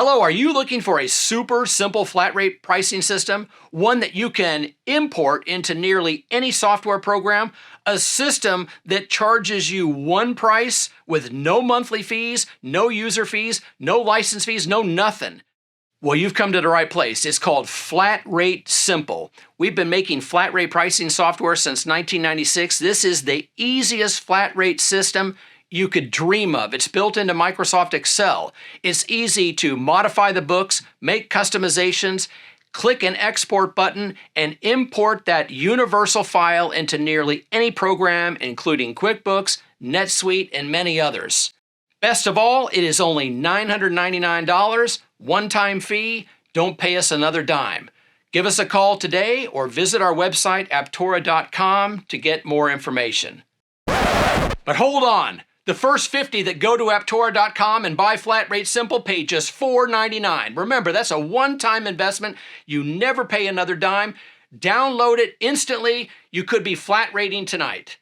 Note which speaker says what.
Speaker 1: Hello, are you looking for a super simple flat rate pricing system? One that you can import into nearly any software program? A system that charges you one price with no monthly fees, no user fees, no license fees, no nothing. Well, you've come to the right place. It's called Flat Rate Simple. We've been making flat rate pricing software since 1996. This is the easiest flat rate system you could dream of. It's built into Microsoft Excel. It's easy to modify the books, make customizations, click an export button, and import that universal file into nearly any program, including QuickBooks, NetSuite, and many others. Best of all, it is only $999, one-time fee. Don't pay us another dime. Give us a call today or visit our website, aptora.com, to get more information. But hold on. The first 50 that go to aptora.com and buy Flat Rate Simple pay just $4.99. Remember, that's a one-time investment. You never pay another dime. Download it instantly. You could be flat rating tonight.